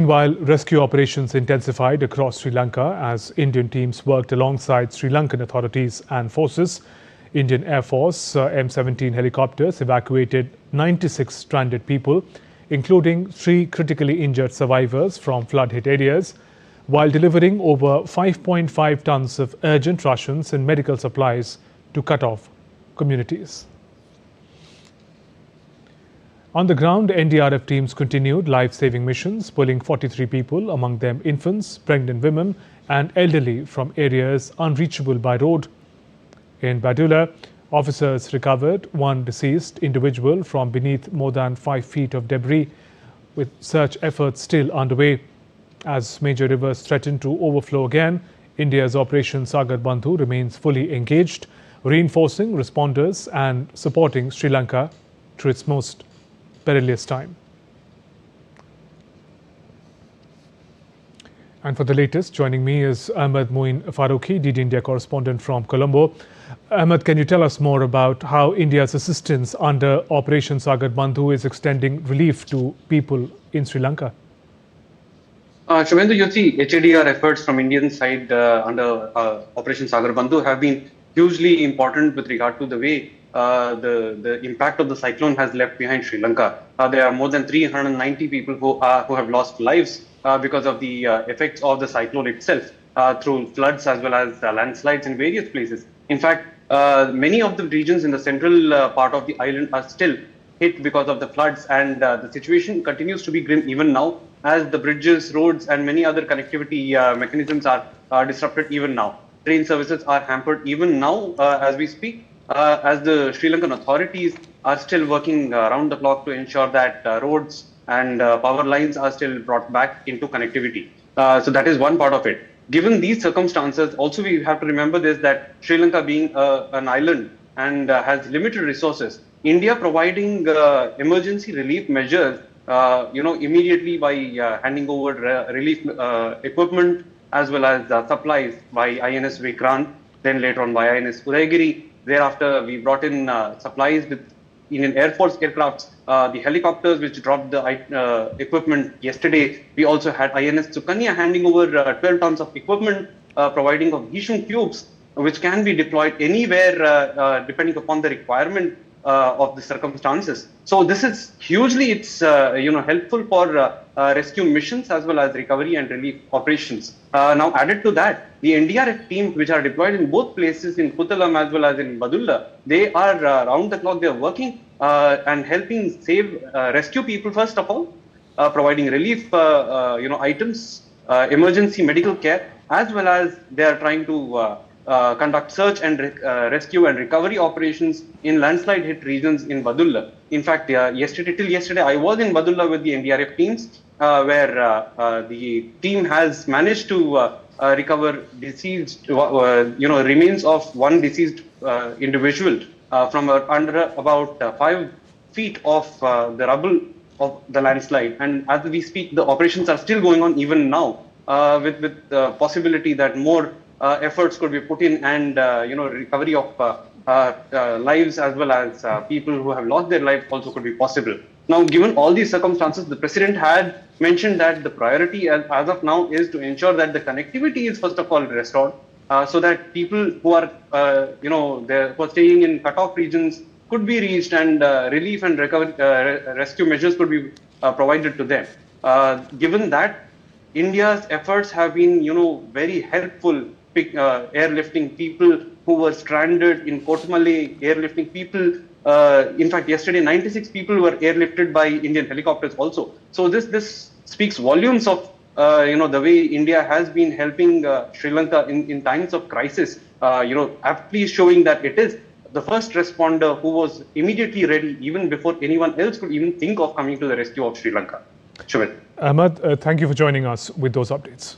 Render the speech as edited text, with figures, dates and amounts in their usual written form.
Meanwhile, rescue operations intensified across Sri Lanka as Indian teams worked alongside Sri Lankan authorities and forces. Indian Air Force M17 helicopters evacuated 96 stranded people, including 3 critically injured survivors from flood-hit areas, while delivering over 5.5 tons of urgent rations and medical supplies to cut-off communities. On the ground, NDRF teams continued life-saving missions, pulling 43 people, among them infants, pregnant women and elderly, from areas unreachable by road. In Badulla, officers recovered one deceased individual from beneath more than 5 feet of debris, with search efforts still underway. As major rivers threaten to overflow again, India's Operation Sagar Bandhu remains fully engaged, reinforcing responders and supporting Sri Lanka through its most perilous time. And for the latest, joining me is Ahmed Moin Faruqi, DD India correspondent from Colombo. Ahmed, can you tell us more about how India's assistance under Operation Sagar Bandhu is extending relief to people in Sri Lanka? Shubhendu, you see, HADR efforts from Indian side under Operation Sagar Bandhu have been hugely important with regard to the way the impact of the cyclone has left behind Sri Lanka. There are more than 390 people who have lost lives because of the effects of the cyclone itself, through floods as well as landslides in various places. In fact, many of the regions in the central part of the island are still hit because of the floods, and the situation continues to be grim even now, as the bridges, roads and many other connectivity mechanisms are disrupted even now. Train services are hampered even now as we speak, as the Sri Lankan authorities are still working around the clock to ensure that roads and power lines are still brought back into connectivity. So that is one part of it. Given these circumstances, also we have to remember this, that Sri Lanka being an island and has limited resources, India providing emergency relief measures, immediately by handing over relief equipment as well as supplies by INS Vikrant, then later on by INS Udaygiri. Thereafter, we brought in supplies with Indian Air Force aircrafts, the helicopters which dropped the equipment yesterday. We also had INS Sukanya handing over 12 tons of equipment, providing of Hishun tubes, which can be deployed anywhere depending upon the requirement of the circumstances. So this is hugely helpful for rescue missions as well as recovery and relief operations. Now added to that, the NDRF teams which are deployed in both places, in Puttalam as well as in Badulla, they are round the clock. They are working and helping rescue people first of all, providing relief items, emergency medical care, as well as they are trying to conduct search and rescue and recovery operations in landslide hit regions in Badulla. In fact, till yesterday, I was in Badulla with the NDRF teams, where the team has managed to recover deceased, remains of one deceased individual from under about 5 feet of the rubble of the landslide. And as we speak, the operations are still going on even now, with the possibility that more efforts could be put in, and recovery of lives as well as people who have lost their lives also could be possible. Now, given all these circumstances, the president had mentioned that the priority as of now is to ensure that the connectivity is first of all restored, so that people who are who are staying in cut-off regions could be reached, and relief and recovery rescue measures could be provided to them. Given that, India's efforts have been very helpful, airlifting people who were stranded in Kotmale, airlifting people. In fact, yesterday 96 people were airlifted by Indian helicopters also. So this speaks volumes of the way India has been helping Sri Lanka in times of crisis. Aptly showing that it is the first responder who was immediately ready, even before anyone else could even think of coming to the rescue of Sri Lanka. Shubhendu. Ahmed, thank you for joining us with those updates.